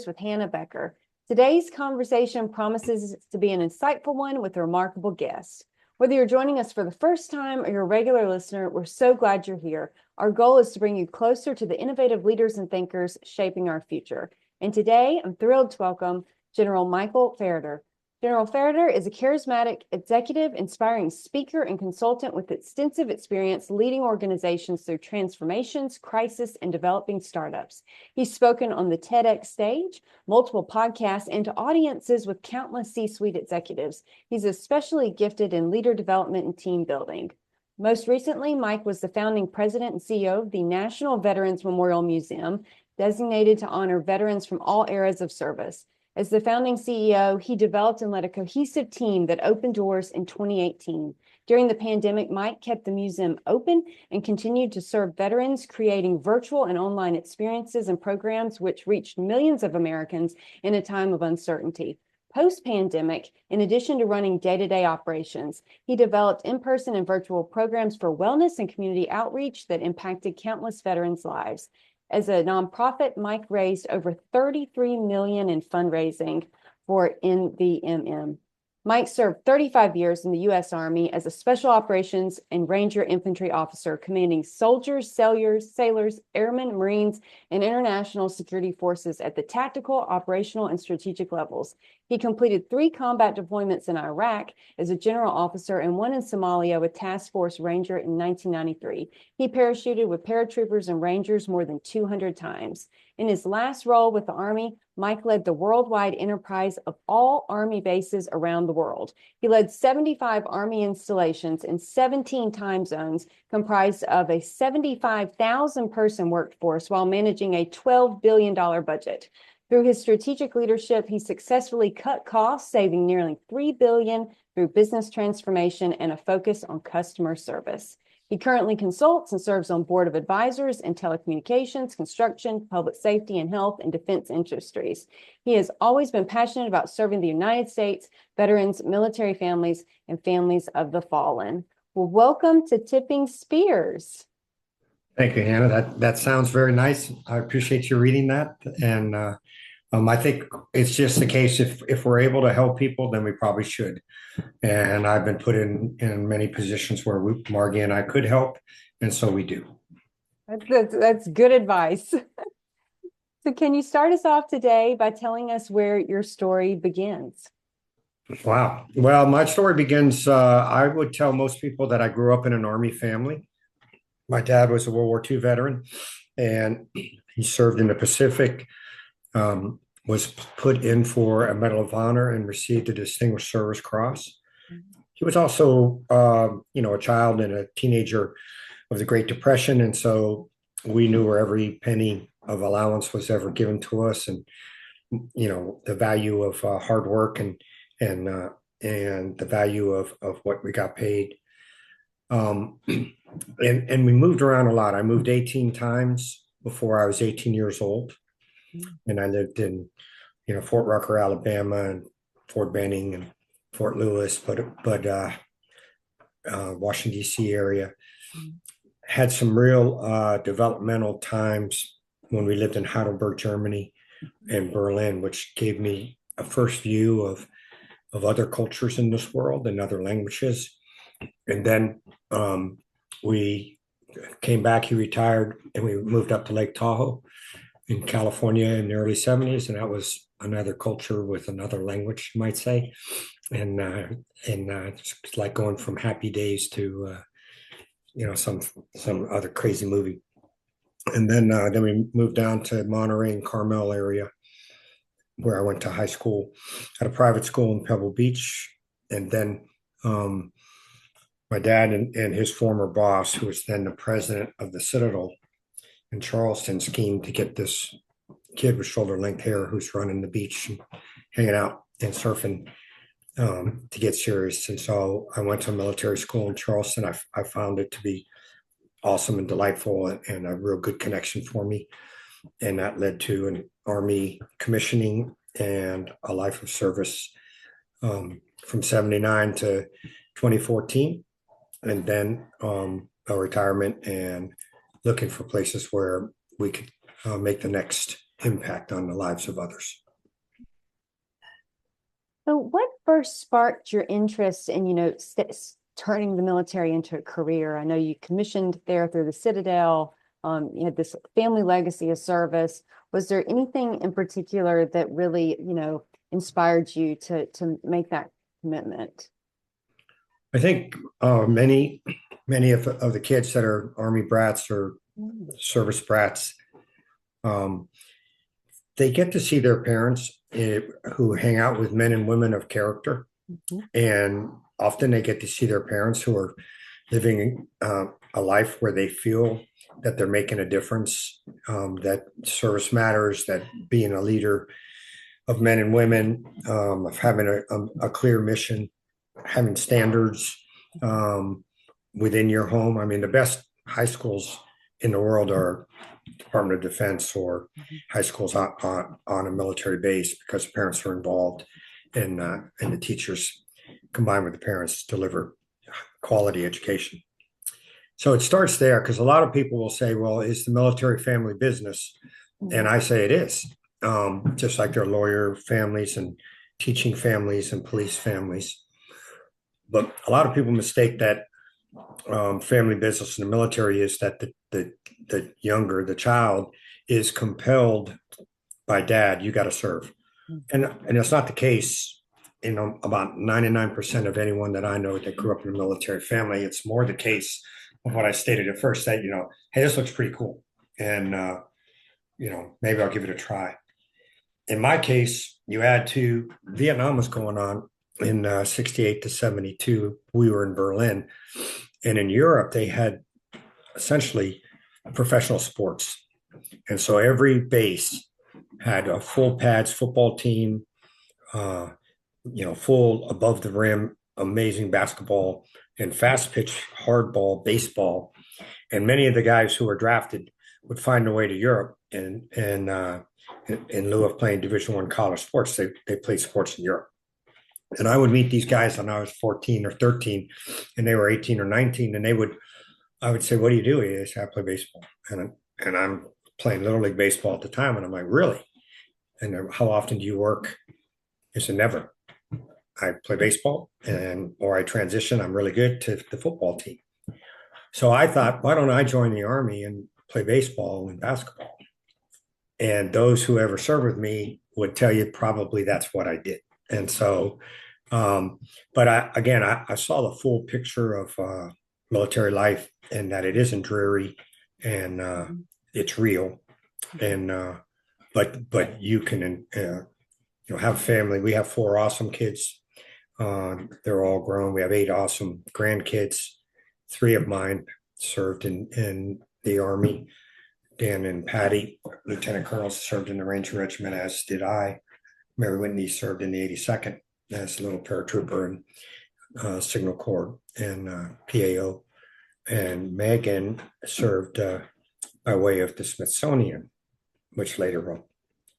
with Hannah Becker. Today's conversation promises to be an insightful one with a remarkable guest. Whether you're joining us for the first time or you're a regular listener, we're so glad you're here. Our goal is to bring you closer to the innovative leaders and thinkers shaping our future. And today, I'm thrilled to welcome General Michael Ferriter. General Ferriter is a charismatic executive, inspiring speaker, and consultant with extensive experience leading organizations through transformations, crisis, and developing startups. He's spoken on the TEDx stage, multiple podcasts, and to audiences with countless C-suite executives. He's especially gifted in leader development and team building. Most recently, Mike was the founding president and CEO of the National Veterans Memorial Museum, designated to honor veterans from all eras of service. As the founding CEO, he developed and led a cohesive team that opened doors in 2018. During the pandemic, Mike kept the museum open and continued to serve veterans, creating virtual and online experiences and programs which reached millions of Americans in a time of uncertainty. Post-pandemic, in addition to running day-to-day operations, he developed in-person and virtual programs for wellness and community outreach that impacted countless veterans' lives. As a nonprofit, Mike raised over $33 million in fundraising for NVMM. Mike served 35 years in the U.S. Army as a Special Operations and Ranger Infantry Officer, commanding soldiers, sailors, airmen, Marines, and international security forces at the tactical, operational, and strategic levels. He completed 3 combat deployments in Iraq as a general officer and 1 in Somalia with Task Force Ranger in 1993. He parachuted with paratroopers and Rangers more than 200 times. In his last role with the Army, Mike led the worldwide enterprise of all Army bases around the world. He led 75 Army installations in 17 time zones, comprised of a 75,000-person workforce while managing a $12 billion budget. Through his strategic leadership, he successfully cut costs, saving nearly $3 billion through business transformation and a focus on customer service. He currently consults and serves on board of advisors in telecommunications, construction, public safety, and health and defense industries. He has always been passionate about serving the United States, veterans, military families, and families of the fallen. Well, welcome to Tipping Spears. Thank you, Hannah. That sounds very nice. I appreciate you reading that. And I think it's just the case if we're able to help people, then we probably should. And I've been put in many positions where Margie and I could help, and so we do. That's good advice. So can you start us off today by telling us where your story begins? Wow. Well, my story begins, I would tell most people that I grew up in an Army family. My dad was a World War II veteran, and he served in the Pacific, was put in for a Medal of Honor and received a Distinguished Service Cross. He was also, a child and a teenager of the Great Depression, and so we knew where every penny of allowance was ever given to us, and the value of hard work and the value of what we got paid. And we moved around a lot. I moved 18 times before I was 18 years old. And I lived in, Fort Rucker, Alabama, and Fort Benning and Fort Lewis, but Washington, D.C. area. Had some real developmental times when we lived in Heidelberg, Germany, and Berlin, which gave me a first view of other cultures in this world and other languages. And then we came back, he retired, and we moved up to Lake Tahoe in California in the early 70s. And that was another culture with another language, you might say. And it's like going from Happy Days to, some other crazy movie. And then we moved down to Monterey and Carmel area, where I went to high school at a private school in Pebble Beach. And then my dad and his former boss, who was then the president of the Citadel in Charleston, schemed to get this kid with shoulder-length hair who's running the beach and hanging out and surfing to get serious. And so I went to a military school in Charleston. I found it to be awesome and delightful and a real good connection for me. And that led to an Army commissioning and a life of service from 79 to 2014. And then a retirement and looking for places where we could make the next impact on the lives of others. So what first sparked your interest in, turning the military into a career? I know you commissioned there through the Citadel. You had this family legacy of service. Was there anything in particular that really, inspired you to make that commitment? I think many of the kids that are Army brats or service brats, they get to see their parents who hang out with men and women of character. Mm-hmm. And often they get to see their parents who are living a life where they feel that they're making a difference, that service matters, that being a leader of men and women, of having a clear mission, having standards within your home. I mean, the best high schools in the world are Department of Defense or high schools on a military base, because the parents are involved and the teachers combined with the parents deliver quality education. So it starts there, because a lot of people will say, well, is the military family business? And I say it is, just like there are lawyer families and teaching families and police families. But a lot of people mistake that family business in the military is that the child is compelled by dad, you got to serve. And it's not the case. About 99% of anyone that I know that grew up in a military family, it's more the case of what I stated at first, that, hey, this looks pretty cool. And, maybe I'll give it a try. In my case, you add to Vietnam was going on in 68 to 72. We were in Berlin. And in Europe, they had essentially professional sports. And so every base had a full pads football team, full above the rim, amazing basketball and fast pitch, hardball, baseball. And many of the guys who were drafted would find their way to Europe. And in lieu of playing Division I college sports, they played sports in Europe. And I would meet these guys when I was 14 or 13, and they were 18 or 19. And I would say, what do you do? They say, I play baseball. And I'm playing Little League baseball at the time. And I'm like, really? And how often do you work? He said, never. I play baseball or I transition. I'm really good to the football team. So I thought, why don't I join the Army and play baseball and basketball? And those who ever served with me would tell you probably that's what I did. And so, but I saw the full picture of military life, and that it isn't dreary, and it's real. And but you can have a family. We have 4 awesome kids. They're all grown. We have 8 awesome grandkids. 3 of mine served in the Army. Dan and Patty, lieutenant colonels, served in the Ranger Regiment, as did I. Mary Whitney served in the 82nd as a little paratrooper and Signal Corps and PAO. And Megan served by way of the Smithsonian, which later will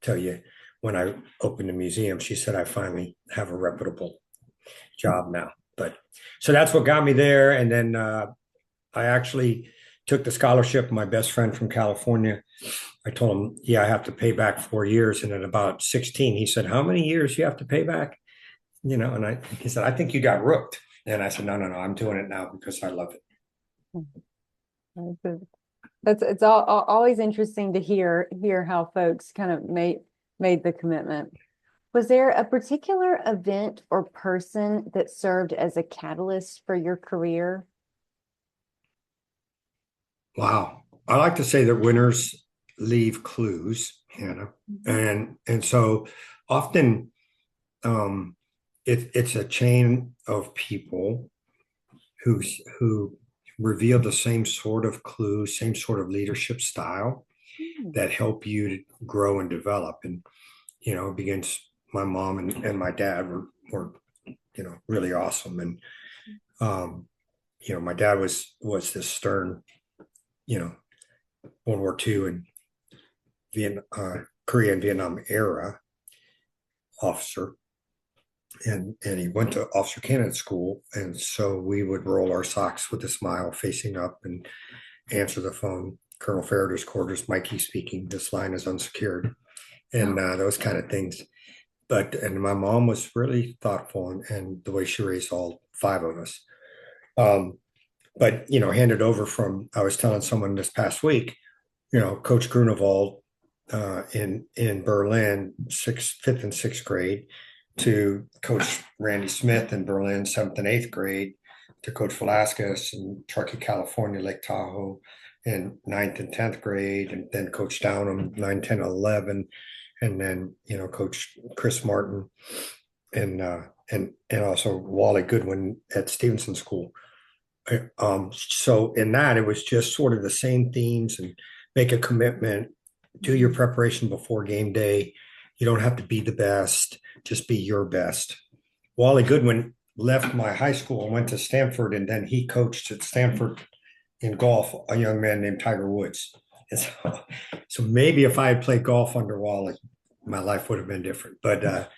tell you, when I opened the museum, she said, I finally have a reputable job now. But so that's what got me there. And then I actually took the scholarship. My best friend from California, I told him, yeah, I have to pay back 4 years. And at about 16, he said, how many years you have to pay back? And he said, I think you got rooked. And I said, no, I'm doing it now because I love it. It's always interesting to hear how folks kind of made the commitment. Was there a particular event or person that served as a catalyst for your career? Wow. I like to say that winners leave clues, Hannah. And so often it's a chain of people who reveal the same sort of clue, same sort of leadership style that help you to grow and develop. And, it begins, my mom and my dad were really awesome. And, my dad was this stern, World War II and Korea and Vietnam era officer. And he went to officer candidate school. And so we would roll our socks with a smile facing up and answer the phone. Colonel Ferriter's quarters, Mikey speaking, this line is unsecured. and those kind of things. And my mom was really thoughtful and the way she raised all five of us. Um, but handed over from, I was telling someone this past week, Coach Grunewald in Berlin, fifth and sixth grade, to Coach Randy Smith in Berlin, seventh and eighth grade, to Coach Velasquez in Truckee, California, Lake Tahoe, in ninth and 10th grade, and then Coach Downham, 9, 10, 11, and then, Coach Chris Martin and also Wally Goodwin at Stevenson School. So in that, it was just sort of the same themes and make a commitment, do your preparation before game day. You don't have to be the best, just be your best. Wally Goodwin left my high school and went to Stanford, and then he coached at Stanford in golf, a young man named Tiger Woods. And so maybe if I had played golf under Wally, my life would have been different. But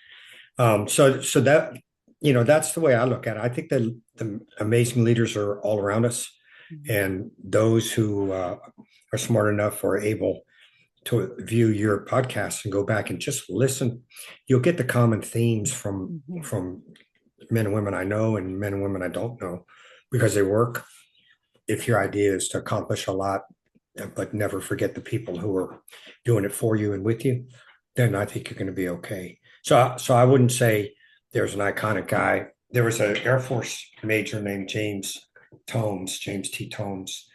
so that, that's the way I look at it. I think that the amazing leaders are all around us, and those who are smart enough or able to view your podcast and go back and just listen, you'll get the common themes from men and women I know and men and women I don't know, because they work. If your idea is to accomplish a lot, but never forget the people who are doing it for you and with you, then I think you're going to be okay. So I wouldn't say there's an iconic guy. There was an Air Force major named James T. Tomes,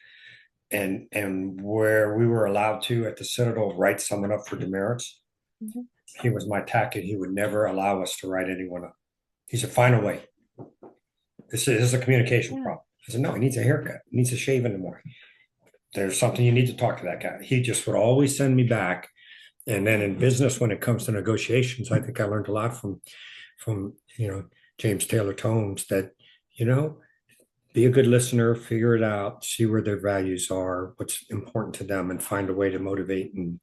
and where we were allowed to at the Citadel write someone up for demerits, he was my tack, and he would never allow us to write anyone up. He said, "Find a way. This is a communication problem." I said, "No, he needs a haircut. He needs a shave in the morning. There's something you need to talk to that guy." He just would always send me back. And then in business, when it comes to negotiations, I think I learned a lot from James Taylor Tomes, that, be a good listener, figure it out, see where their values are, what's important to them, and find a way to motivate and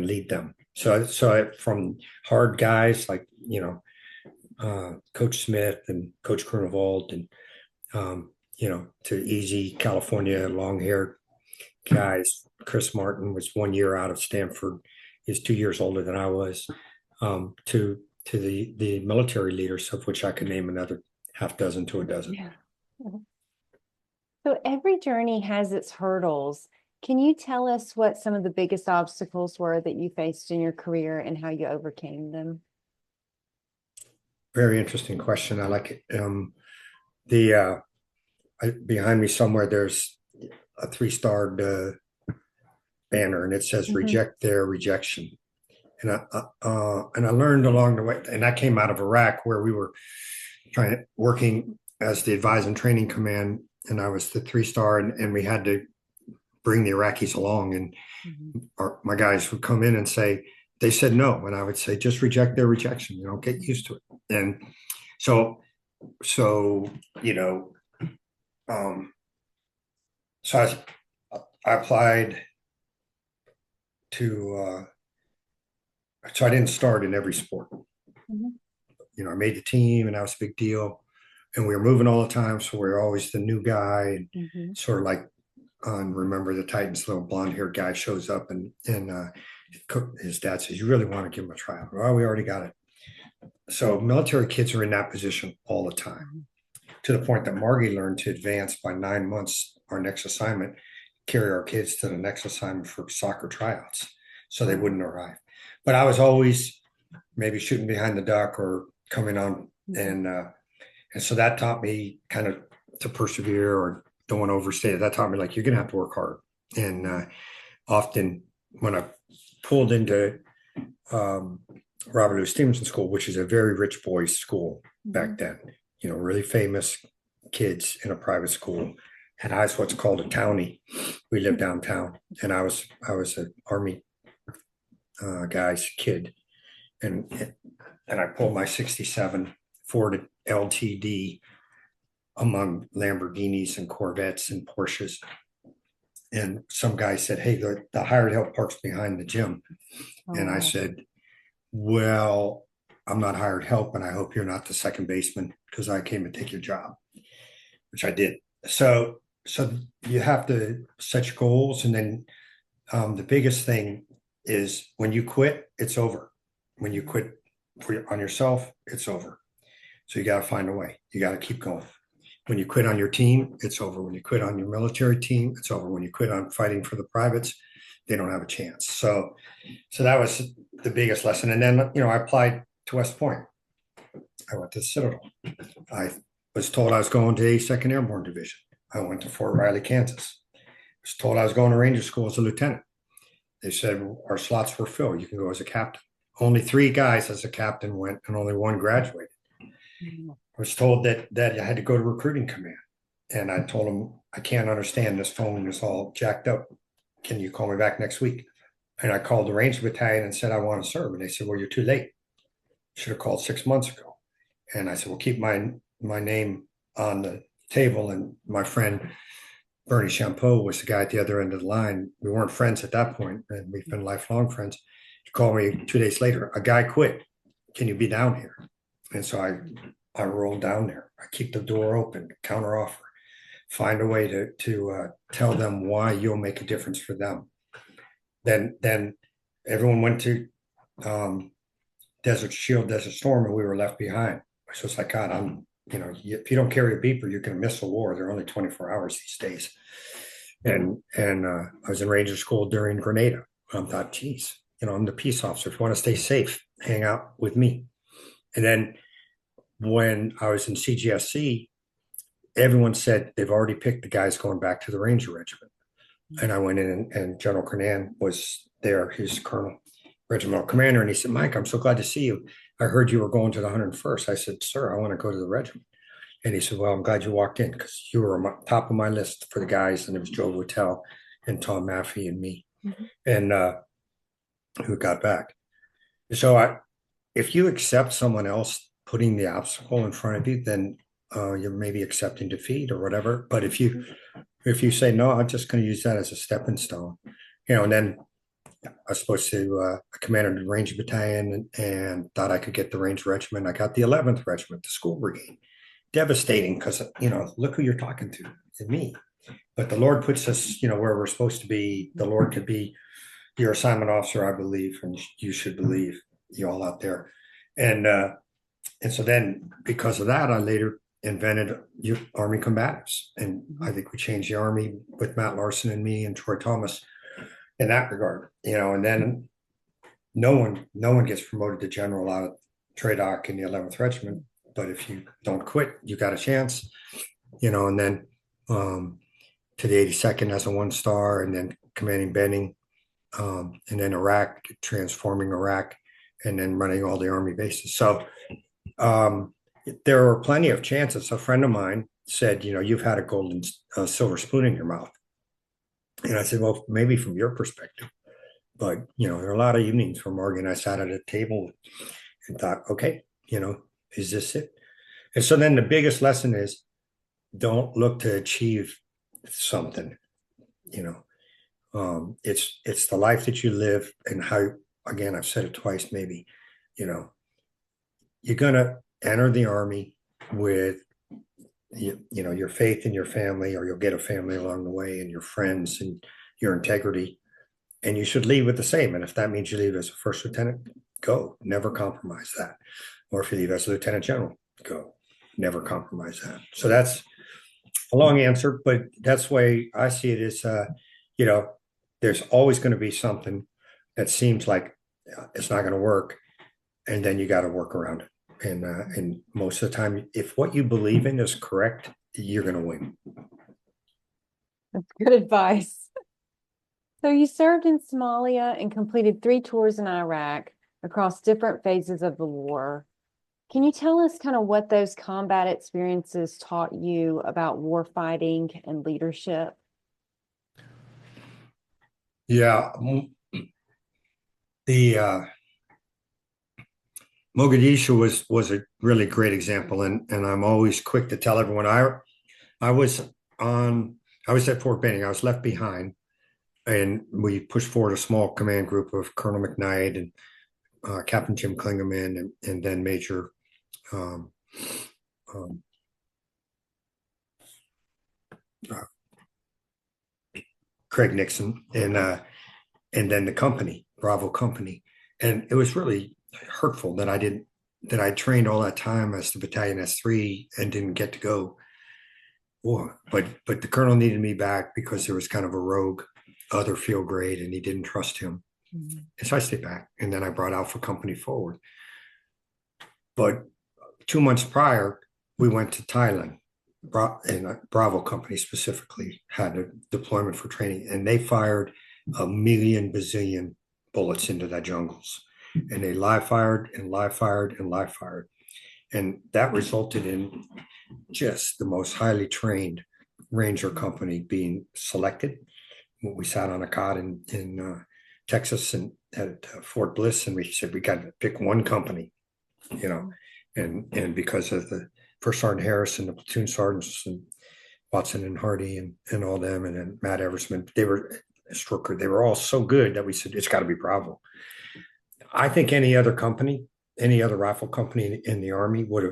lead them. So from hard guys like, Coach Smith and Coach Grunewald, and, to easy California long-haired guys. Chris Martin was 1 year out of Stanford. He's 2 years older than I was, to the military leaders, of which I could name another half dozen to a dozen. Yeah. So every journey has its hurdles. Can you tell us what some of the biggest obstacles were that you faced in your career and how you overcame them? Very interesting question. I like it. Behind me somewhere, there's a 3-starred banner, and it says "Reject their rejection." And I learned along the way, and I came out of Iraq, where we were working as the Advise and Training Command, and I was the 3-star, and we had to bring the Iraqis along, and my guys would come in and say, they said no, and I would say, just reject their rejection, get used to it. And so I applied to so I didn't start in every sport. I made the team, and that was a big deal, and we were moving all the time, so we were always the new guy, and sort of like on Remember the Titans, little blonde-haired guy shows up, and his dad says, "You really want to give him a tryout?" Well, we already got it. So military kids are in that position all the time, to the point that Margie learned to advance by 9 months our next assignment, carry our kids to the next assignment for soccer tryouts, so they wouldn't arrive. But I was always maybe shooting behind the duck or coming on, and so that taught me kind of to persevere or don't want to overstate it. That taught me, like, you're going to have to work hard. And often when I pulled into Robert Louis Stevenson School, which is a very rich boys' school back then, really famous kids in a private school, and I was what's called a townie. We lived downtown, and I was an Army guy's kid, and I pulled my '67 Ford LTD among Lamborghinis and Corvettes and Porsches. And some guy said, "Hey, the hired help parks behind the gym." And I said, "Well, I'm not hired help, and I hope you're not the second baseman, because I came to take your job," which I did. So you have to set your goals, and then the biggest thing is when you quit, it's over. when you quit on yourself, it's over. So you got to find a way. You got to keep going. When you quit on your team, it's over. When you quit on your military team, it's over. When you quit on fighting for the privates, they don't have a chance. So that was the biggest lesson. And then, I applied to West Point. I went to the Citadel. I was told I was going to the 82nd Airborne Division. I went to Fort Riley, Kansas. I was told I was going to Ranger School as a lieutenant. They said our slots were filled. You can go as a captain. Only 3 guys as a captain went, and only 1 graduated. I was told that I had to go to recruiting command. And I told them, I can't understand. This phone is all jacked up. Can you call me back next week? And I called the Ranger Battalion and said, I want to serve. And they said, well, you're too late. Should have called 6 months ago. And I said, well, keep my name on the table. And my friend, Bernie Champeau, was the guy at the other end of the line. We weren't friends at that point, and we've been lifelong friends. He called me 2 days later. A guy quit. Can you be down here? And so I rolled down there. I keep the door open, counter offer, find a way to tell them why you'll make a difference for them. Then everyone went to Desert Shield, Desert Storm, and we were left behind. So it's like, God, if you don't carry a beeper, you're going to miss a war. They're only 24 hours these days. And I was in Ranger School during Grenada. I thought, geez, I'm the peace officer. If you want to stay safe, hang out with me. And then when I was in CGSC, everyone said they've already picked the guys going back to the Ranger Regiment. And I went in, and General Kernan was there, his colonel, regimental commander. And he said, Mike, I'm so glad to see you. I heard you were going to the 101st. I said, sir, I want to go to the regiment. And he said, well, I'm glad you walked in, because you were on top of my list for the guys. And it was Joe Votel and Tom Maffey and me, and who got back. So if you accept someone else putting the obstacle in front of you, then you're maybe accepting defeat or whatever. But if you say, no, I'm just going to use that as a stepping stone, and then I was supposed to I commanded the Ranger Battalion and thought I could get the Ranger Regiment. I got the 11th Regiment, the School Brigade. Devastating, because, look who you're talking to, it's me. But the Lord puts us, where we're supposed to be. The Lord could be your assignment officer, I believe, and you should believe, you all out there. And so then, because of that, I later invented Army combatives. And I think we changed the Army with Matt Larson and me and Troy Thomas in that regard, and then no one gets promoted to general out of TRADOC in the 11th Regiment. But if you don't quit, you got a chance, and then to the 82nd as a 1-star, and then commanding Benning, and then Iraq, transforming Iraq, and then running all the Army bases. So there were plenty of chances. A friend of mine said, you've had a golden silver spoon in your mouth. And I said, well, maybe from your perspective. But, there are a lot of evenings where Morgan and I sat at a table and thought, okay, is this it? And so then the biggest lesson is, don't look to achieve something. It's the life that you live, and how, again, I've said it twice, maybe, you're going to enter the Army with, your faith in your family, or you'll get a family along the way, and your friends and your integrity. And you should leave with the same. And if that means you leave as a first lieutenant, go. Never compromise that. Or if you leave as a lieutenant general, go. Never compromise that. So that's a long answer, but that's the way I see it is, there's always going to be something that seems like it's not going to work. And then you got to work around it. And most of the time, if what you believe in is correct, you're going to win. That's good advice. So you served in Somalia and completed 3 tours in Iraq across different phases of the war. Can you tell us kind of what those combat experiences taught you about war fighting and leadership? Yeah. The Mogadishu was a really great example, and I'm always quick to tell everyone I was at Fort Benning. I was left behind, and we pushed forward a small command group of Colonel McKnight and Captain Jim Klingerman, and then Major Craig Nixon, and then the company, Bravo Company, and it was really hurtful that I trained all that time as the battalion S3 and didn't get to go. But the colonel needed me back because there was kind of a rogue other field grade and he didn't trust him. Mm-hmm. And so I stayed back, and then I brought Alpha Company forward. But 2 months prior, we went to Thailand, and Bravo Company specifically had a deployment for training, and they fired a million bazillion bullets into that jungles. And they live fired and live fired and live fired. And that resulted in just the most highly trained Ranger company being selected. We sat on a cot in Texas and at Fort Bliss, and we said, we got to pick one company, you know, and because of the First Sergeant Harris and the platoon sergeants and Watson and Hardy and all them, and then Matt Eversman, they were Strucker, they were all so good that we said, it's got to be Bravo. I think any other company, any other rifle company in the Army would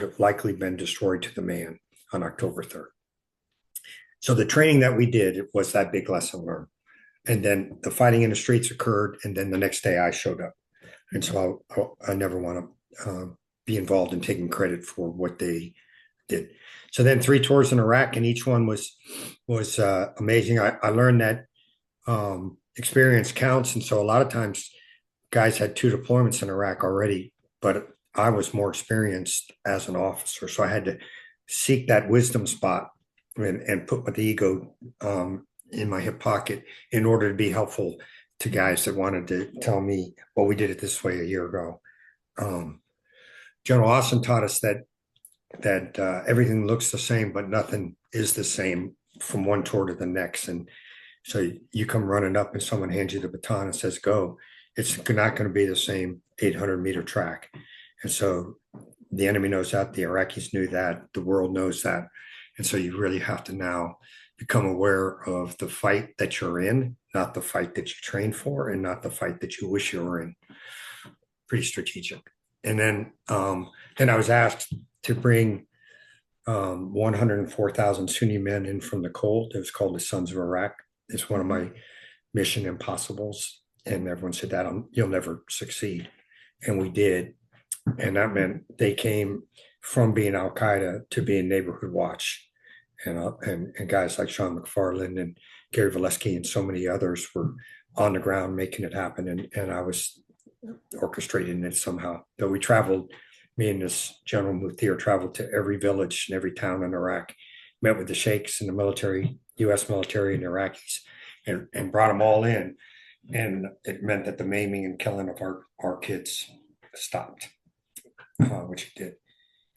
have likely been destroyed to the man on October 3rd. So the training that we did was that big lesson learned. And then the fighting in the streets occurred, and then the next day I showed up. And so I never want to be involved in taking credit for what they did. So then 3 tours in Iraq, and each one was amazing. I learned that experience counts. And so a lot of times guys had 2 deployments in Iraq already, but I was more experienced as an officer. So I had to seek that wisdom spot and put the ego in my hip pocket in order to be helpful to guys that wanted to tell me, well, we did it this way a year ago. General Austin taught us that everything looks the same, but nothing is the same from one tour to the next. And so you come running up and someone hands you the baton and says, go. It's not going to be the same 800-meter track. And so the enemy knows that, the Iraqis knew that, the world knows that. And so you really have to now become aware of the fight that you're in, not the fight that you train for, and not the fight that you wish you were in. Pretty strategic. And then I was asked to bring 104,000 Sunni men in from the cold. It was called the Sons of Iraq. It's one of my mission impossibles. And everyone said that you'll never succeed. And we did. And that meant they came from being Al-Qaeda to being neighborhood watch. And guys like Sean McFarland and Gary Valesky and so many others were on the ground making it happen. And I was orchestrating it somehow. Though we traveled, me and this General Muthir traveled to every village and every town in Iraq, met with the sheikhs and the military, U.S. military and Iraqis, and brought them all in. And it meant that the maiming and killing of our kids stopped, which it did.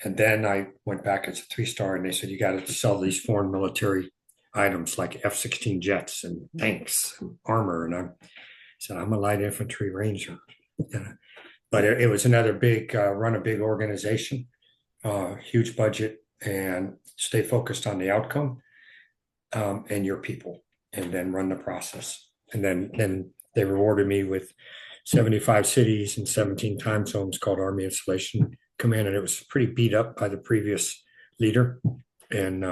And then I went back as a 3-star, and they said, you got to sell these foreign military items like F-16 jets and tanks and armor. And I said, I'm a light infantry ranger. But it was another big, run a big organization, huge budget, and stay focused on the outcome and your people, and then run the process. And then they rewarded me with 75 cities and 17 time zones called Army Installation Command. And it was pretty beat up by the previous leader. And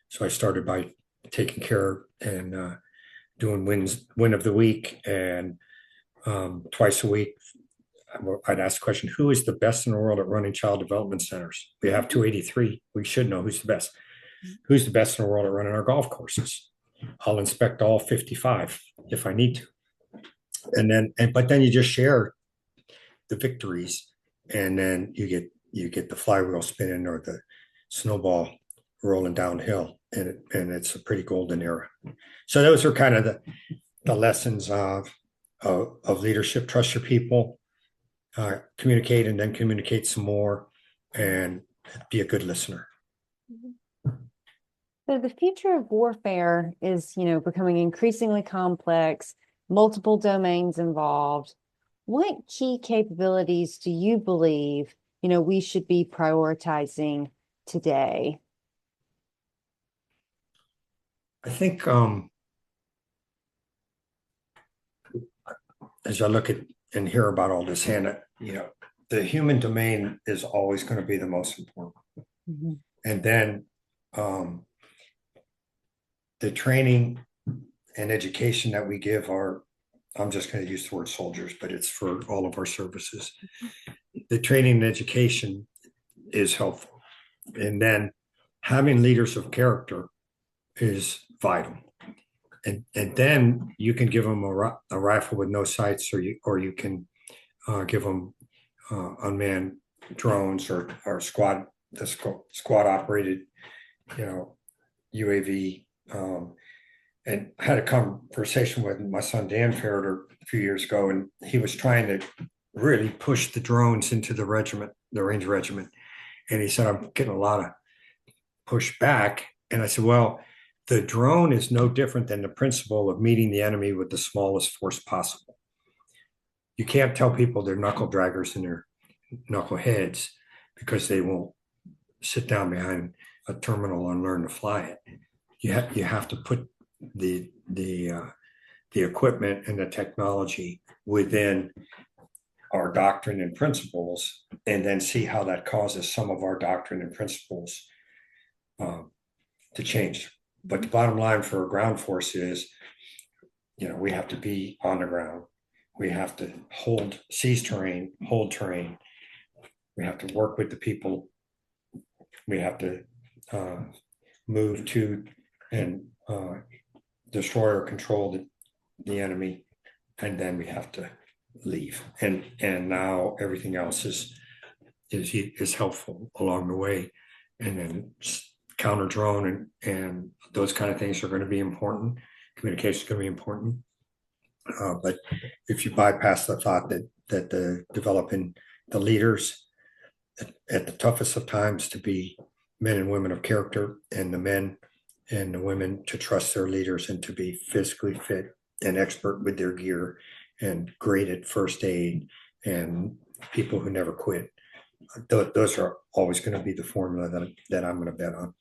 so I started by taking care and doing win of the week. And twice a week, I'd ask the question, who is the best in the world at running child development centers? We have 283. We should know who's the best. Who's the best in the world at running our golf courses? I'll inspect all 55 if I need to. But then you just share the victories, and then you get the flywheel spinning or the snowball rolling downhill, and it's a pretty golden era. So those are kind of the lessons of leadership. Trust your people, communicate, and then communicate some more, and be a good listener. So the future of warfare is, becoming increasingly complex, multiple domains involved. What key capabilities do you believe, we should be prioritizing today? I think as I look at and hear about all this, Hannah, the human domain is always going to be the most important. Mm-hmm. And then the training and education that we give our I'm just going to use the word soldiers, but it's for all of our services. The training and education is helpful. And then having leaders of character is vital. And then you can give them a rifle with no sights, or you can give them unmanned drones or squad operated, UAV. And I had a conversation with my son Dan Ferriter a few years ago, and he was trying to really push the drones into the Range Regiment. And he said, I'm getting a lot of pushback. And I said, well, the drone is no different than the principle of meeting the enemy with the smallest force possible. You can't tell people they're knuckle draggers and they're knuckleheads because they won't sit down behind a terminal and learn to fly it. You have to put the equipment and the technology within our doctrine and principles, and then see how that causes some of our doctrine and principles to change. But the bottom line for a ground force is, we have to be on the ground. We have to seize terrain, hold terrain. We have to work with the people. We have to move to and destroy or control the enemy, and then we have to leave. And now everything else is helpful along the way. And then counter drone and those kind of things are going to be important. Communication is going to be important. But if you bypass the thought that the developing the leaders at the toughest of times to be men and women of character, and the men and the women to trust their leaders and to be physically fit and expert with their gear and great at first aid and people who never quit. Those are always going to be the formula that I'm going to bet on.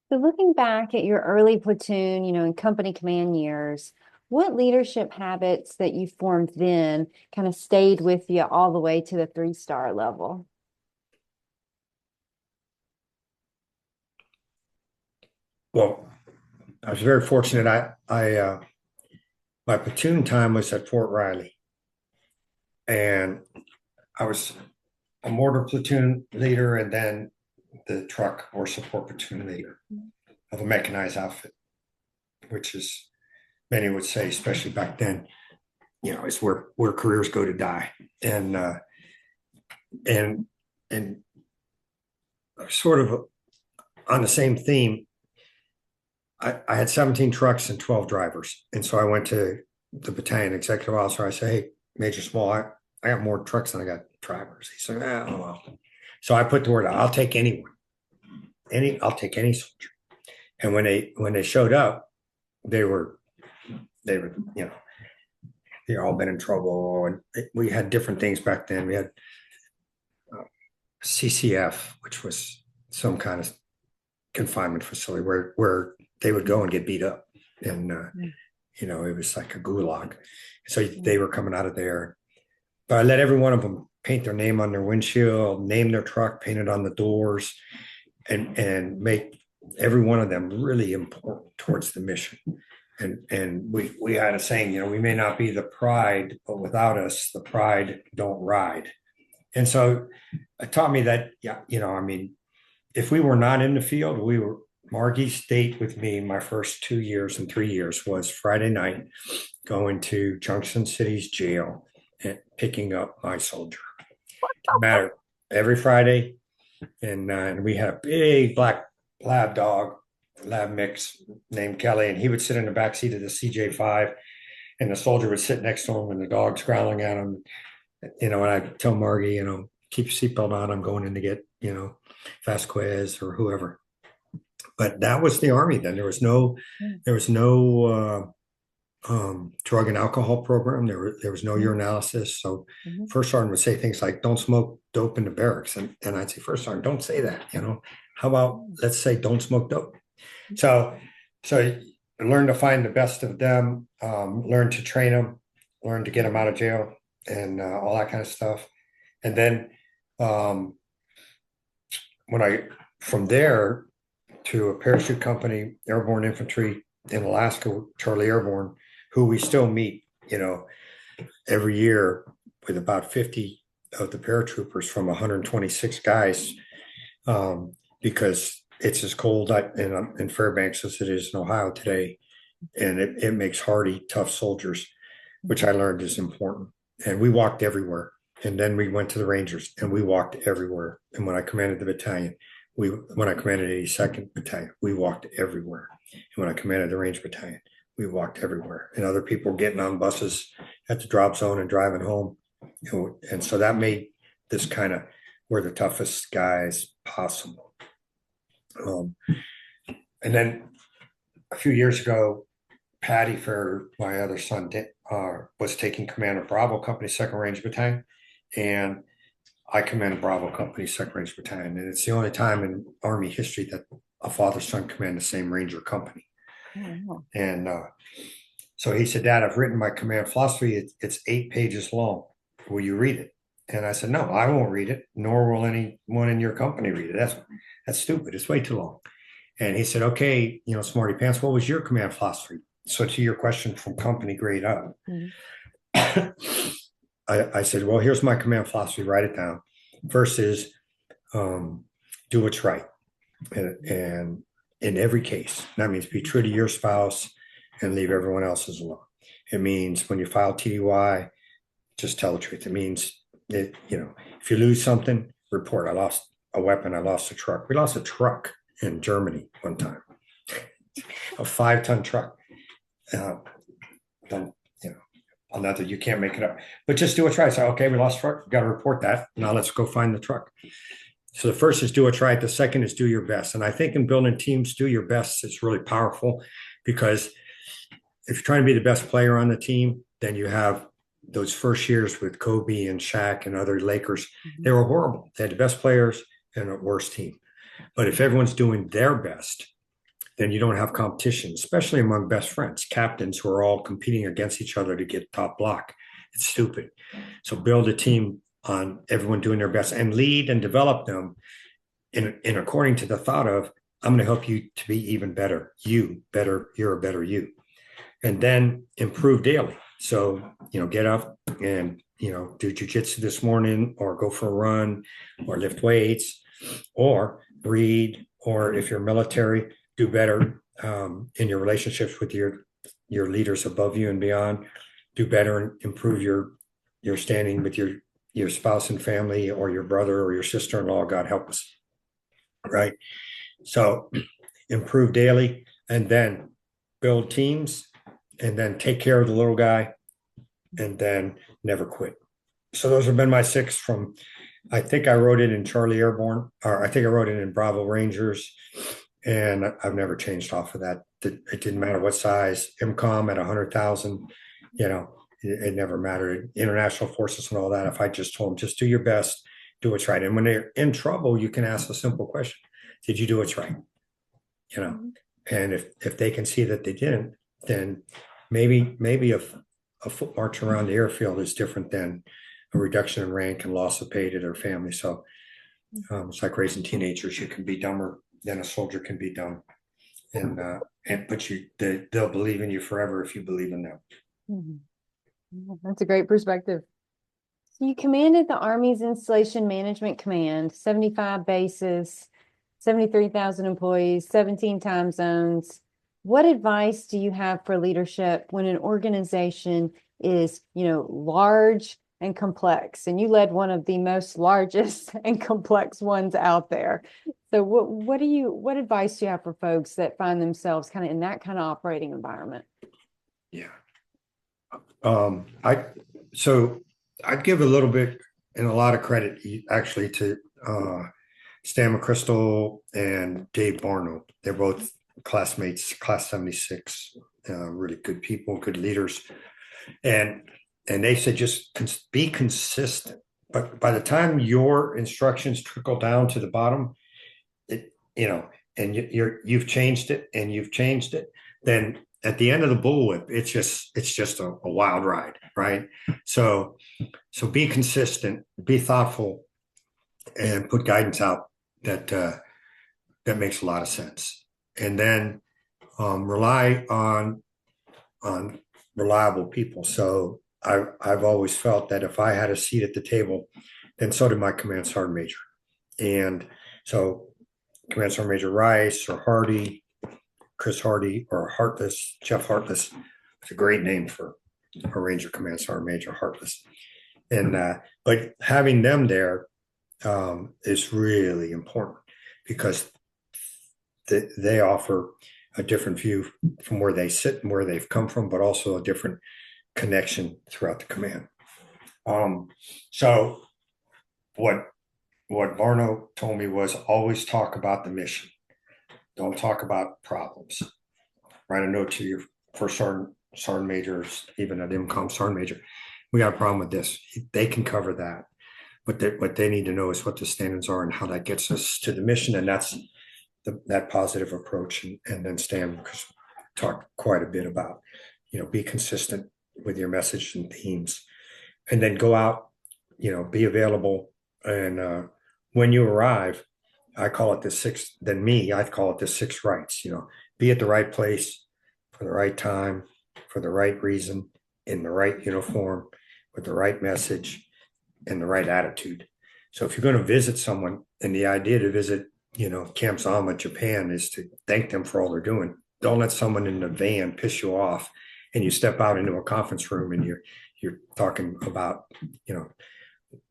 So looking back at your early platoon, and company command years, what leadership habits that you formed then kind of stayed with you all the way to the 3-star level? Well, I was very fortunate. I my platoon time was at Fort Riley, and I was a mortar platoon leader, and then the truck or support platoon leader of a mechanized outfit, which is, many would say, especially back then, is where careers go to die. And sort of on the same theme, I had 17 trucks and 12 drivers. And so I went to the battalion executive officer. I said, hey, Major Small, I got more trucks than I got drivers. He said, oh, well. So I put the word out, I'll take anyone. I'll take any soldier. And when they showed up, they were, they all been in trouble. And we had different things back then. We had CCF, which was some kind of confinement facility where they would go and get beat up. And, it was like a gulag. So they were coming out of there. But I let every one of them paint their name on their windshield, name their truck, paint it on the doors, and make every one of them really important towards the mission. And we had a saying, we may not be the pride, but without us, the pride don't ride. And so it taught me that, if we were not in the field, Margie's date with me, my first 2 years and 3 years, was Friday night, going to Junction City's jail and picking up my soldier. Didn't matter, every Friday. And we had a big black lab mix named Kelly, and he would sit in the back seat of the CJ5, and the soldier would sit next to him, and the dog's growling at him. And I tell Margie, keep your seatbelt on. I'm going in to get, Vasquez or whoever. But that was the Army then. There was no drug and alcohol program. There was no urinalysis. So First Sergeant would say things like, don't smoke dope in the barracks. And I'd say, First Sergeant, don't say that. How about, let's say, don't smoke dope. So I learned to find the best of them, learn to train them, learn to get them out of jail, and all that kind of stuff. And then from there to a parachute company, airborne infantry in Alaska, Charlie Airborne, who we still meet, every year with about 50 of the paratroopers from 126 guys, because it's as cold in Fairbanks as it is in Ohio today. And it makes hardy, tough soldiers, which I learned is important. And we walked everywhere. And then we went to the Rangers and we walked everywhere. And when I commanded the battalion, when I commanded 82nd Battalion, we walked everywhere. And when I commanded the Range Battalion, we walked everywhere. And other people getting on buses at the drop zone and driving home. And so that made this kind of we're the toughest guys possible. And then a few years ago, Patty Ferriter, my other son, was taking command of Bravo Company 2nd Range Battalion. And I commanded Bravo Company 2nd Range Battalion. And it's the only time in Army history that a father-son command the same Ranger company. Oh. And so he said, Dad, I've written my command philosophy. It's 8 pages long. Will you read it? And I said, no, I won't read it, nor will anyone in your company read it. That's stupid. It's way too long. And he said, okay, smarty pants, what was your command philosophy? So to your question from company grade up, I said, well, here's my command philosophy. Write it down. First is do what's right. And in every case, that means be true to your spouse and leave everyone else's alone. It means when you file TDY, just tell the truth. It means, if you lose something, report. I lost a weapon. I lost a truck. We lost a truck in Germany one time, a 5-ton truck. Not that you can't make it up, but just do what's right. So, okay, we lost a truck. We've got to report that. Now let's go find the truck. So the first is do what's right. The second is do your best. And I think in building teams, do your best is really powerful, because if you're trying to be the best player on the team, then you have those first years with Kobe and Shaq and other Lakers. They were horrible. They had the best players and a worse team. But if everyone's doing their best, then you don't have competition, especially among best friends, captains who are all competing against each other to get top block. It's stupid. So build a team on everyone doing their best and lead and develop them in according to the thought of, I'm going to help you to be even better. You're a better you. And then improve daily. So, get up and, do jujitsu this morning, or go for a run, or lift weights, or read, or if you're military, do better in your relationships with your leaders above you and beyond. Do better and improve your standing with your spouse and family, or your brother or your sister-in-law. God help us, right? So improve daily, and then build teams, and then take care of the little guy, and then never quit. So those have been my 6 from, I think I wrote it in Charlie Airborne, or I think I wrote it in Bravo Rangers, and I've never changed off of that. It didn't matter what size, MCOM at 100,000, it never mattered. International forces and all that. If I just told them, just do your best, do what's right. And when they're in trouble, you can ask a simple question. Did you do what's right? And if they can see that they didn't, then maybe a foot march around the airfield is different than a reduction in rank and loss of pay to their family. So it's like raising teenagers. You can be dumber than a soldier can be dumb, but they'll believe in you forever if you believe in them. Mm-hmm. That's a great perspective. So you commanded the Army's Installation Management Command, 75 bases, 73,000 employees, 17 time zones. What advice do you have for leadership when an organization is, large and complex, and you led one of the most largest and complex ones out there? So what advice do you have for folks that find themselves kind of in that kind of operating environment? Yeah. I'd give a little bit and a lot of credit actually to Stan McChrystal and Dave Barno. They're both classmates, class 76, really good people, good leaders. And they said, just be consistent. But by the time your instructions trickle down to the bottom, and you've changed it, then at the end of the bullwhip, it's just a wild ride, right? So be consistent, be thoughtful, and put guidance out that makes a lot of sense. And then rely on reliable people. So I've always felt that if I had a seat at the table, then so did my command sergeant major. And so Command Sergeant Major Rice or Hardy, Chris Hardy or Hartless, Jeff Hartless. It's a great name for a Ranger Command Sergeant Major Hartless. And but having them there is really important because they offer a different view from where they sit and where they've come from, but also a different connection throughout the command. So what Barno told me was always talk about the mission. Don't talk about problems. Write a note to your first sergeant majors, even at MCOM sergeant major. We got a problem with this. They can cover that. What they need to know is what the standards are and how that gets us to the mission. And that's that positive approach. And then Stan talked quite a bit about, be consistent with your message and themes. And then go out, be available. And when you arrive, I call it the six, than me, I call it the six rights, be at the right place for the right time, for the right reason, in the right uniform, with the right message and the right attitude. So if you're going to visit someone, and the idea to visit, Camp Zama, Japan, is to thank them for all they're doing. Don't let someone in the van piss you off and you step out into a conference room and you're talking about,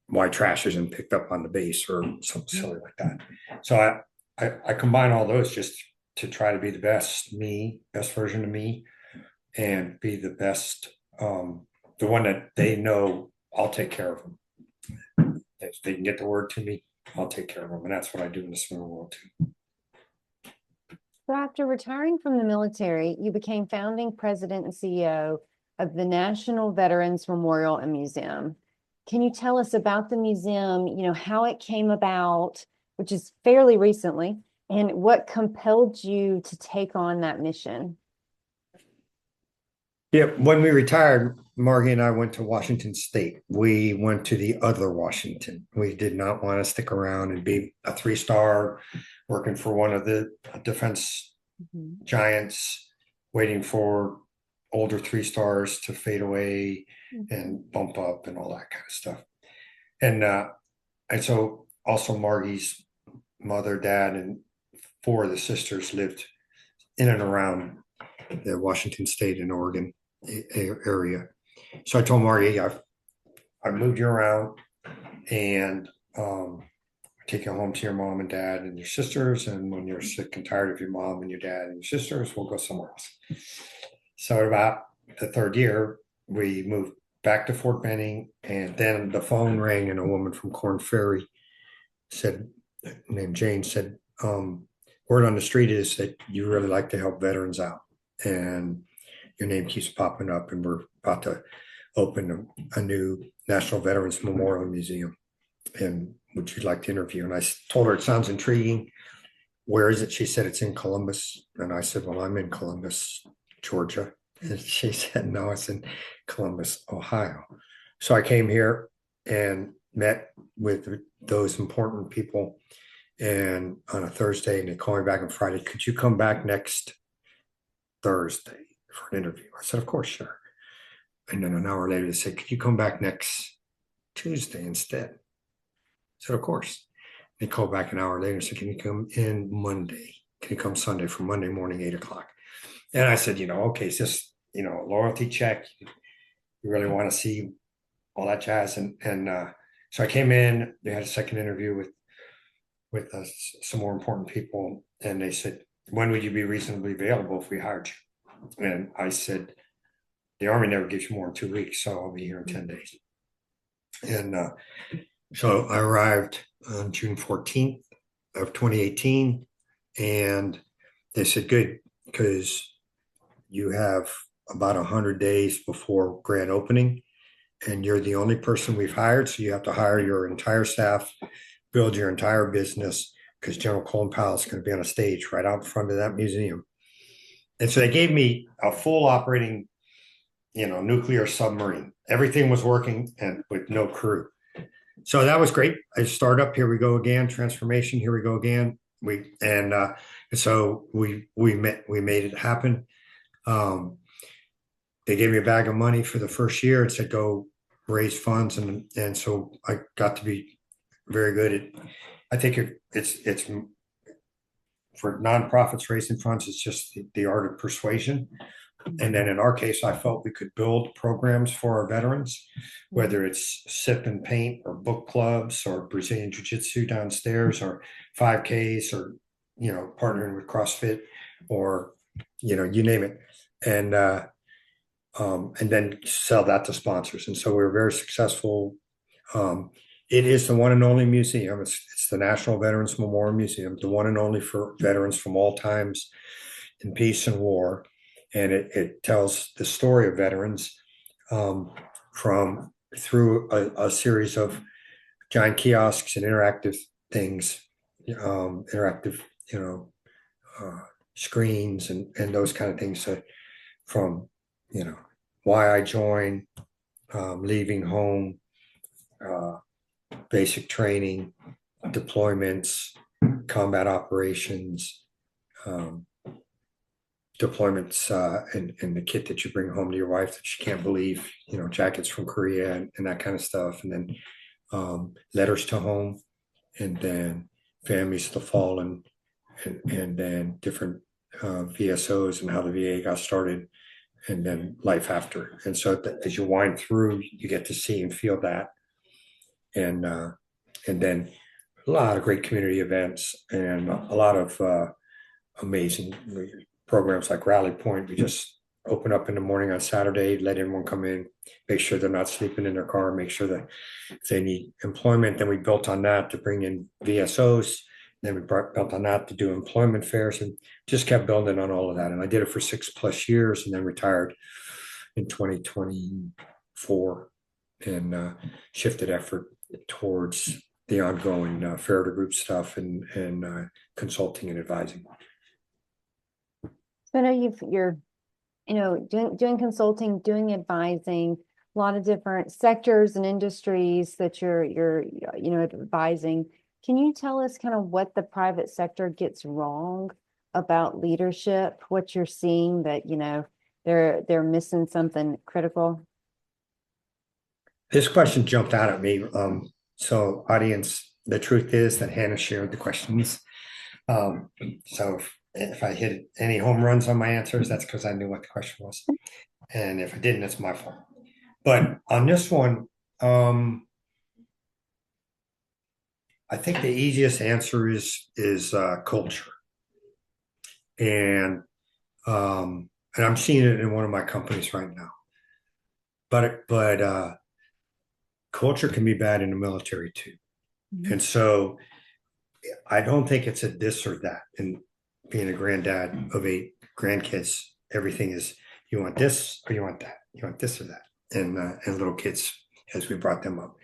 why trash isn't picked up on the base or something silly like that. So I combine all those just to try to be the best version of me, and be the best, the one that they know I'll take care of them. If they can get the word to me, I'll take care of them. And that's what I do in the civil world too. So after retiring from the military, you became founding president and CEO of the National Veterans Memorial and Museum. Can you tell us about the museum, how it came about, which is fairly recently, and what compelled you to take on that mission? Yeah, when we retired, Margie and I went to Washington State. We went to the other Washington. We did not want to stick around and be a 3-star working for one of the defense giants, waiting for older 3-stars to fade away and bump up and all that kind of stuff. And so also Margie's mother, dad, and 4 of the sisters lived in and around the Washington State and Oregon area. So I told Margie, I've moved you around, and take you home to your mom and dad and your sisters. And when you're sick and tired of your mom and your dad and your sisters, we'll go somewhere else. So about the 3rd year, we moved back to Fort Benning, and then the phone rang, and a woman from Corn Ferry named Jane said, word on the street is that you really like to help veterans out, and your name keeps popping up, and we're about to open a new National Veterans Memorial Museum, and would you like to interview? And I told her, it sounds intriguing. Where is it? She said, it's in Columbus. And I said, well, I'm in Columbus, Georgia. And she said, no, it's in Columbus, Ohio. So I came here and met with those important people, and on a Thursday, and they called me back on Friday, could you come back next Thursday for an interview? I said, of course, sure. And then an hour later, they said, could you come back next Tuesday instead? I said, of course. They called back an hour later and said, can you come in Monday? Can you come Sunday for Monday morning, 8:00? And I said, okay, it's just, loyalty check. You really want to see all that jazz. And so I came in, they had a second interview with some more important people. And they said, when would you be reasonably available if we hired you? And I said, the Army never gives you more than 2 weeks, so I'll be here in 10 days. And so I arrived on June 14th of 2018, and they said, good, because you have about 100 days before grand opening, and you're the only person we've hired, so you have to hire your entire staff, build your entire business, because General Colin Powell is going to be on a stage right out in front of that museum. And so they gave me a full operating, nuclear submarine. Everything was working, and with no crew. So that was great. I start up, here we go again, transformation, here we go again. So we made it happen. they gave me a bag of money for the first year and said, go raise funds. And so I got to be very good at, I think it's for nonprofits raising funds, it's just the art of persuasion. And then in our case, I felt we could build programs for our veterans, whether it's sip and paint or book clubs or Brazilian Jiu-Jitsu downstairs or 5Ks or, partnering with CrossFit or, you name it. And then sell that to sponsors. And so we were very successful. It is the one and only museum. It's the National Veterans Memorial Museum, the one and only for veterans from all times in peace and war. And it tells the story of veterans through a series of giant kiosks and interactive things, interactive, screens and those kind of things. So from, why I joined, leaving home, basic training, deployments, combat operations, deployments, and the kit that you bring home to your wife that she can't believe, jackets from Korea and that kind of stuff. And then letters to home, and then families to the fallen, and then different VSOs and how the VA got started, and then life after. And so as you wind through, you get to see and feel that. And then a lot of great community events and a lot of amazing programs like Rally Point. We just open up in the morning on Saturday, let anyone come in, make sure they're not sleeping in their car, make sure that if they need employment, then we built on that to bring in VSOs. Then we built on that to do employment fairs and just kept building on all of that. And I did it for 6+ years and then retired in 2024 and shifted effort towards the ongoing Ferriter Group stuff and consulting and advising. So I know you're doing consulting, doing advising, a lot of different sectors and industries that you're advising. Can you tell us kind of what the private sector gets wrong about leadership, what you're seeing that, they're missing something critical? This question jumped out at me. So audience, the truth is that Hannah shared the questions. So if I hit any home runs on my answers, that's because I knew what the question was. And if I didn't, it's my fault. But on this one, I think the easiest answer is culture, and I'm seeing it in one of my companies right now. But culture can be bad in the military too, and so I don't think it's a this or that. And being a granddad of 8 grandkids, everything is you want this or you want that, you want this or that, and little kids as we brought them up.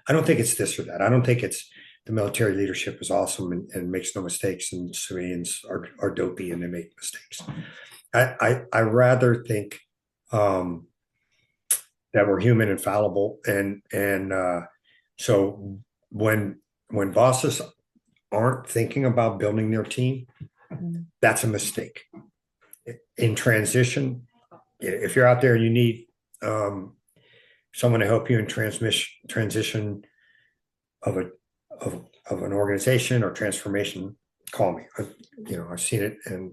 I don't think it's this or that. I don't think it's the military leadership is awesome and makes no mistakes, and civilians are dopey and they make mistakes. I rather think that we're human and fallible, and so when bosses aren't thinking about building their team, that's a mistake. In transition, if you're out there and you need someone to help you in transition of an organization or transformation, call me. I've seen it, and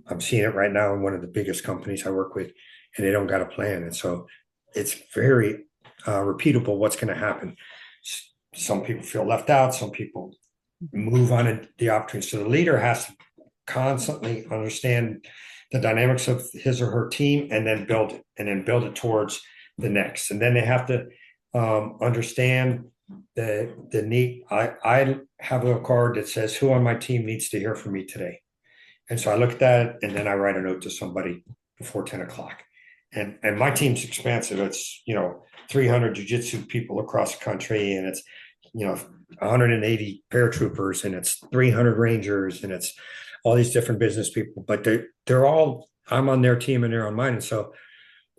I'm seeing it right now in one of the biggest companies I work with, and they don't got a plan, and so it's very repeatable. What's going to happen? Some people feel left out. Some people move on the opportunity. So the leader has to constantly understand the dynamics of his or her team, and then build it towards the next. And then they have to understand the need. I have a card that says who on my team needs to hear from me today. And so I look at that, and then I write a note to somebody before 10 o'clock. And my team's expansive. It's 300 jiu-jitsu people across the country, and it's 180 paratroopers, and it's 300 rangers, and it's all these different business people. But they're all, I'm on their team and they're on mine. And so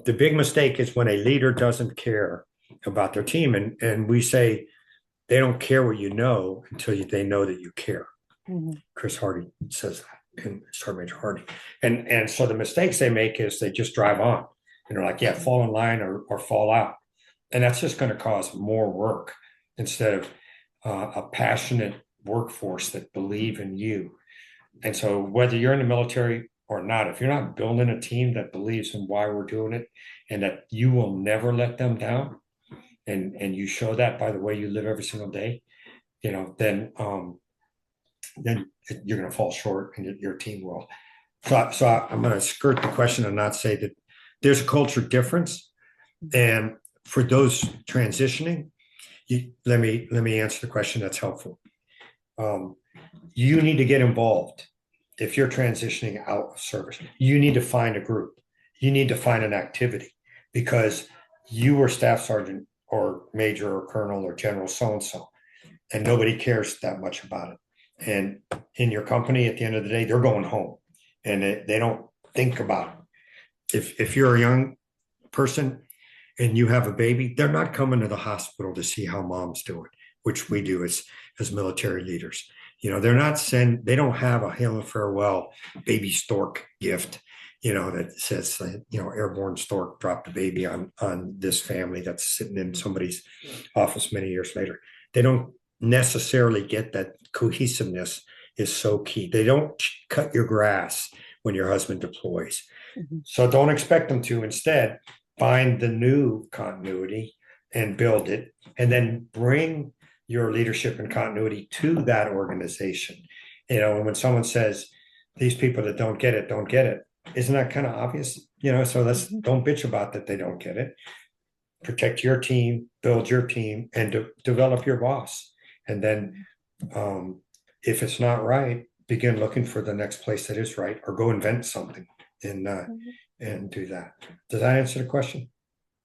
the big mistake is when a leader doesn't care about their team, and we say they don't care what you know until they know that you care. Chris Hardy says that. in Sergeant Major Hardy. And so the mistakes they make is they just drive on. And they're like, yeah, fall in line or fall out. And that's just going to cause more work instead of a passionate workforce that believe in you. And so whether you're in the military or not, if you're not building a team that believes in why we're doing it and that you will never let them down, and you show that by the way you live every single day, then you're going to fall short, and your team will. So I'm going to skirt the question and not say that there's a culture difference. And for those transitioning, let me answer the question that's helpful. You need to get involved. If you're transitioning out of service, you need to find a group. You need to find an activity, because you were staff sergeant or major or colonel or general so-and-so, and nobody cares that much about it. And in your company, at the end of the day, they're going home, and they don't think about it. If you're a young person and you have a baby, they're not coming to the hospital to see how mom's doing, which we do as military leaders. They don't have a hail and farewell baby stork gift, that says, airborne stork dropped a baby on this family that's sitting in somebody's office many years later. They don't necessarily get that cohesiveness is so key. They don't cut your grass when your husband deploys. Mm-hmm. So don't expect them to. Instead, find the new continuity and build it, and then bring your leadership and continuity to that organization. And when someone says, these people that don't get it, isn't that kind of obvious? So don't bitch about that they don't get it. Protect your team, build your team, and develop your boss. And then if it's not right, begin looking for the next place that is right, or go invent something and do that. Does that answer the question?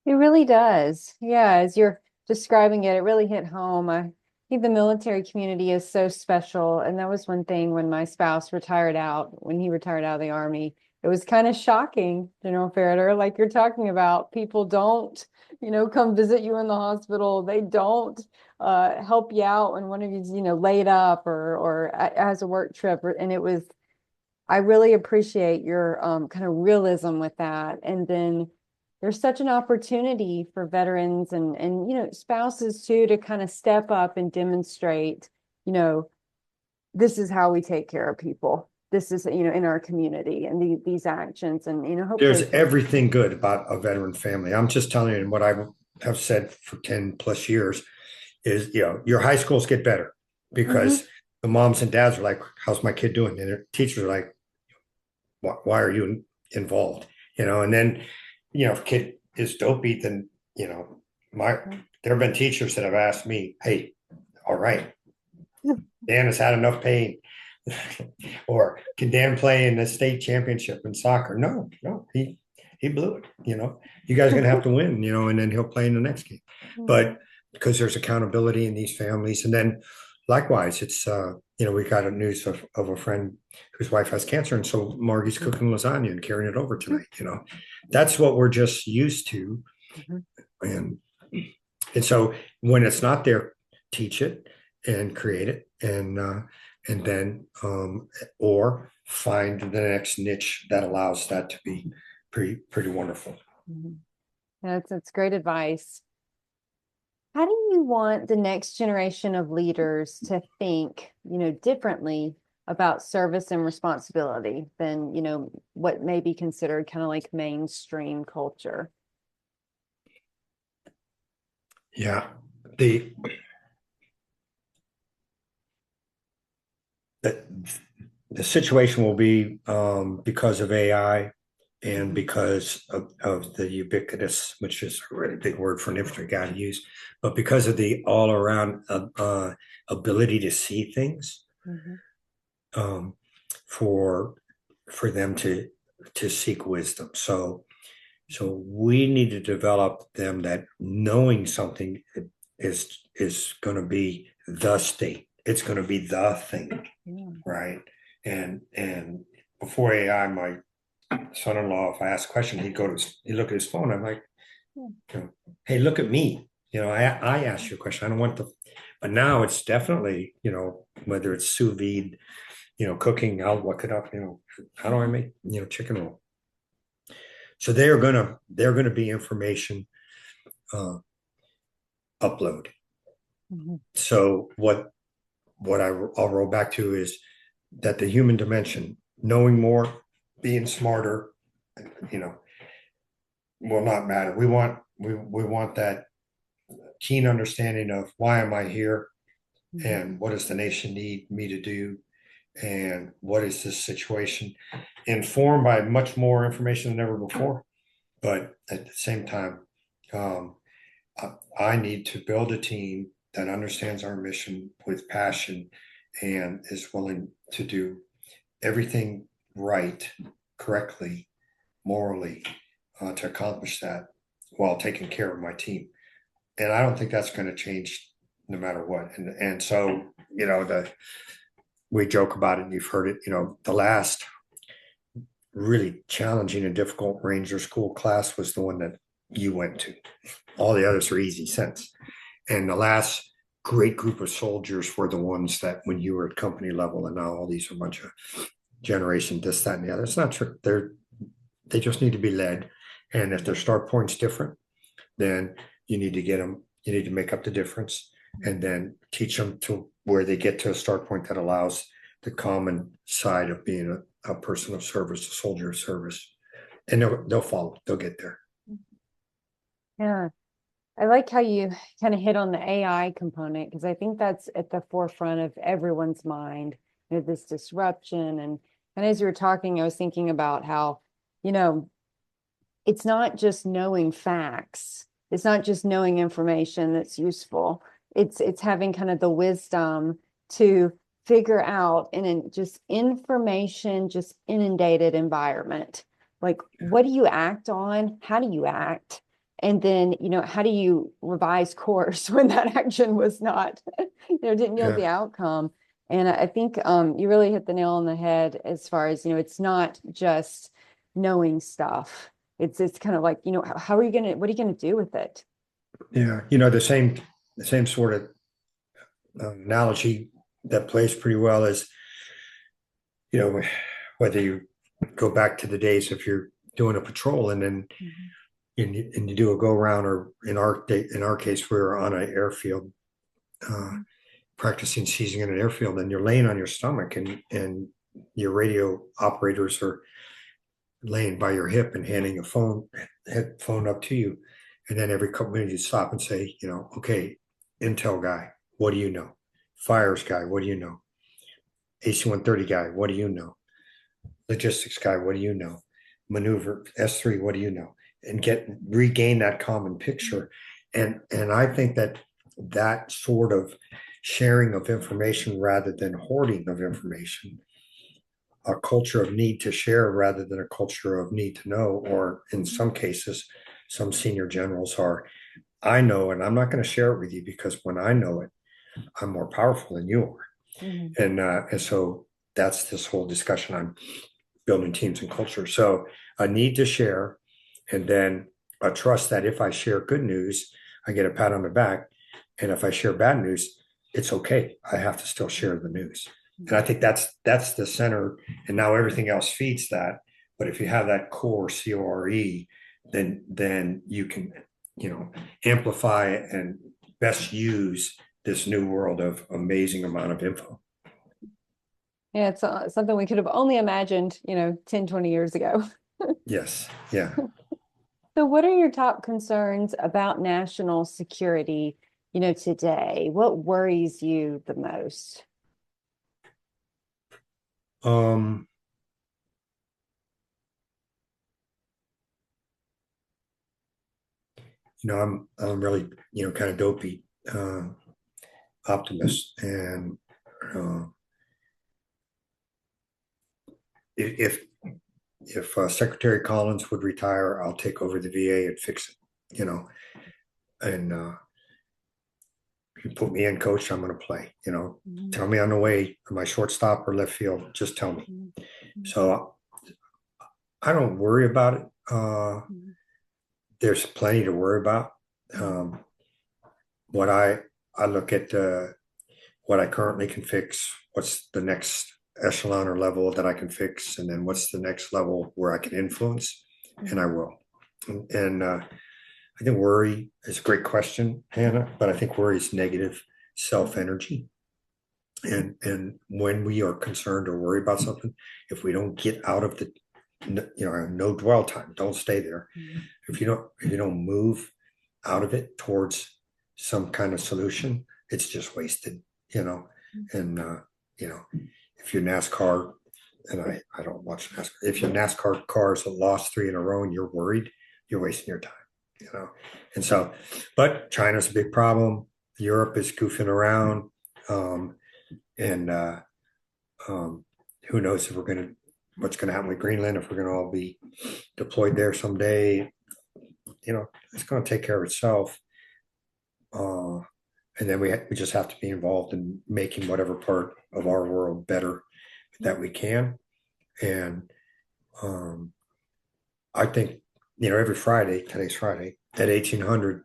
It really does. Yeah, as you're describing it, it really hit home. I think the military community is so special. And that was one thing when my spouse retired out, when he retired out of the Army, it was kind of shocking, General Ferriter, like you're talking about. People don't, come visit you in the hospital. They don't help you out when one of you's, laid up or has a work trip. And I really appreciate your kind of realism with that. And then there's such an opportunity for veterans and spouses too, to kind of step up and demonstrate, this is how we take care of people. This is, in our community, and these actions, and, hopefully there's everything good about a veteran family. I'm just telling you, and what I have said for 10 plus years is, your high schools get better because the moms and dads are like, how's my kid doing? And their teachers are like, why are you involved? And then, if kid is dopey, then, there have been teachers that have asked me, hey, all right, Dan has had enough pain. Or can Dan play in the state championship in soccer? No, he blew it. You guys are going to have to win, and then he'll play in the next game. But because there's accountability in these families. And then likewise, it's, we got a news of a friend whose wife has cancer. And so Margie's cooking lasagna and carrying it over tonight. That's what we're just used to. And so when it's not there, teach it and create it. And then, or find the next niche that allows that to be pretty wonderful. That's great advice. How do you want the next generation of leaders to think, differently about service and responsibility than, what may be considered kind of like mainstream culture? Yeah, the situation will be, because of AI and because of the ubiquitous, which is a really big word for an infantry guy to use, but because of the all around ability to see things, for them to seek wisdom. So we need to develop them that knowing something is going to be the state. It's going to be the thing, right? And before AI, my son-in-law, if I asked a question, he'd look at his phone. I'm like, hey, look at me. I asked you a question. I don't want but now it's definitely, whether it's sous vide, cooking, I'll look it up, how do I make, chicken roll? So they're gonna be information uh, upload. Mhm. So I'll roll back to is that the human dimension, knowing more, being smarter, you know, will not matter. We want that keen understanding of why am I here Mhm. and what does the nation need me to do and what is this situation, informed by much more information than ever before. But at the same time, um, I need to build a team that understands our mission with passion and is willing to do everything right, correctly, morally, to accomplish that while taking care of my team. And I don't think that's going to change no matter what. And so, we joke about it and you've heard it, the last really challenging and difficult Ranger School class was the one that you went to. All the others are easy since. And the last great group of soldiers were the ones that when you were at company level, and now all these are a bunch of generation, this, that, and the other. It's not true. They just need to be led. And if their start point's different, then you need to get them, you need to make up the difference and then teach them to where they get to a start point that allows the common side of being a person of service, a soldier of service. And they'll follow, they'll get there. Yeah. I like how you kind of hit on the AI component because I think that's at the forefront of everyone's mind, this disruption. And as you were talking, I was thinking about how, you know, it's not just knowing facts. It's not just knowing information that's useful. It's having kind of the wisdom to figure out in just information, just inundated environment. Like, what do you act on? How do you act? And then, how do you revise course when that action was not, didn't yield the Yeah. outcome? And I think you really hit the nail on the head as far as, it's not just knowing stuff. It's kind of like, how are you gonna, what are you gonna do with it? Yeah. The same sort of analogy that plays pretty well is, you know, whether you go back to the days if you're doing a patrol and then Mhm. and you do a go around, or in our case we were on an airfield, uh, practicing seizing in an airfield, and you're laying on your stomach and your radio operators are laying by your hip and handing a headphone up to you, and then every couple minutes you stop and say, okay, intel guy, what do you know? Fires guy, what do you know? AC-130 guy, what do you know? Logistics guy, what do you know? Maneuver S3, what do you know? And regain that common picture. And I think that sort of sharing of information rather than hoarding of information, a culture of need to share rather than a culture of need to know, or in some cases, some senior generals are, I know, and I'm not going to share it with you because when I know it, I'm more powerful than you are. Mhm. And so that's this whole discussion on building teams and culture. So a need to share, and then a trust that if I share good news, I get a pat on the back. And if I share bad news, it's okay. I have to still share the news. And I think that's the center. And now everything else feeds that. But if you have that core CORE, then you can, amplify and best use this new world of amazing amount of info. Yeah, it's something we could have only imagined, 10, 20 years ago. Yes. Yeah. So what are your top concerns about national security, today? What worries you the most? Um, I'm really, kind of dopey, optimist. And uh, if Secretary Collins would retire, I'll take over the VA and fix it, and you put me in, coach, I'm going to play, Mhm. tell me on the way, am I shortstop or left field? Just tell me. Mhm. So I don't worry about it. Mhm. There's plenty to worry about. Mhm. Um, what I look at, what I currently can fix, what's the next echelon or level that I can fix, and then what's the next level where I can influence, and I will. And I think worry is a great question, Hannah, but I think worry is negative self-energy. And when we are concerned or worried about something, if we don't get out of the, no dwell time, don't stay there. If you don't move out of it towards some kind of solution, it's just wasted, and if you're NASCAR, and I don't watch NASCAR, if your NASCAR cars have lost 3 in a row and you're worried, you're wasting your time. And so, but China's a big problem. Europe is goofing around. And who knows if what's going to happen with Greenland, if we're going to all be deployed there someday. It's going to take care of itself. And then we just have to be involved in making whatever part of our world better that we can. And I think, every Friday, today's Friday, at 1800,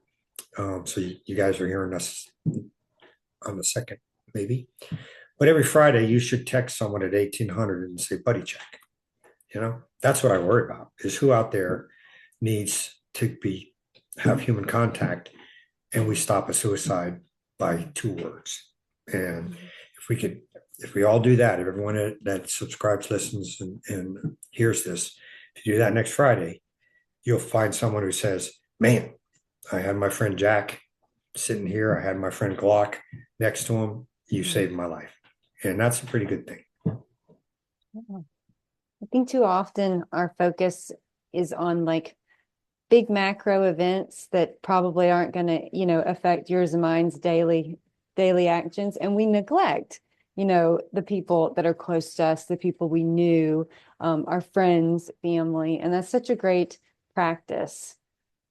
so you guys are hearing us on the 2nd, maybe. But every Friday, you should text someone at 1800 and say, buddy check. That's what I worry about, is who out there needs to have human contact, and we stop a suicide by 2 words. And if we all do that, if everyone that subscribes, listens, and hears this, if you do that next Friday, you'll find someone who says, man, I had my friend Jack sitting here. I had my friend Glock next to him. You saved my life. And that's a pretty good thing. I think too often our focus is on like big macro events that probably aren't going to, affect yours and mine's daily actions. And we neglect, the people that are close to us, the people we knew, our friends, family. And that's such a great practice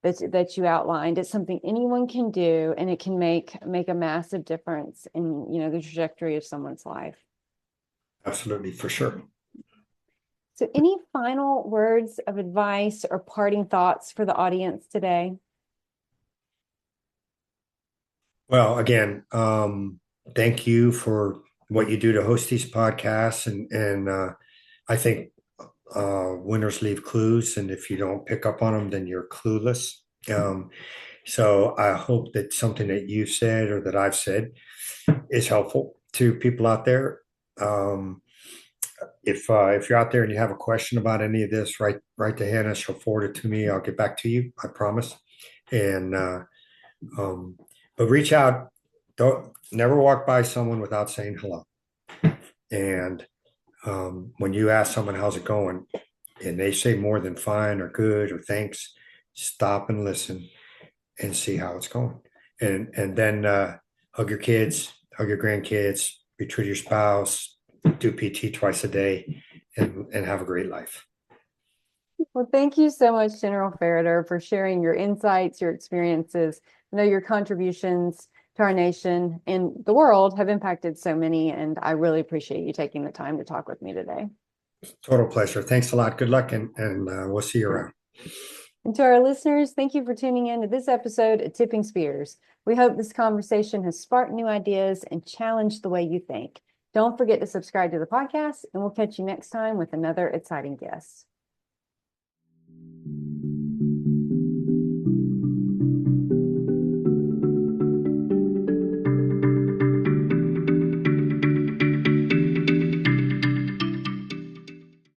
that you outlined. It's something anyone can do, and it can make a massive difference in, the trajectory of someone's life. Absolutely, for sure. So any final words of advice or parting thoughts for the audience today? Well, again, thank you for what you do to host these podcasts. And I think winners leave clues. And if you don't pick up on them, then you're clueless. So I hope that something that you said or that I've said is helpful to people out there. If you're out there and you have a question about any of this, write to Hannah. She'll forward it to me. I'll get back to you. I promise. And but reach out. Don't never walk by someone without saying hello. And when you ask someone how's it going, and they say more than fine or good or thanks, stop and listen and see how it's going. And then hug your kids, hug your grandkids, be true to your spouse. Do PT twice a day, and have a great life. Well, thank you so much, General Ferriter, for sharing your insights, your experiences. I know your contributions to our nation and the world have impacted so many, and I really appreciate you taking the time to talk with me today. Total pleasure. Thanks a lot. Good luck, and we'll see you around. And to our listeners, thank you for tuning in to this episode of Tipping Spears. We hope this conversation has sparked new ideas and challenged the way you think. Don't forget to subscribe to the podcast, and we'll catch you next time with another exciting guest.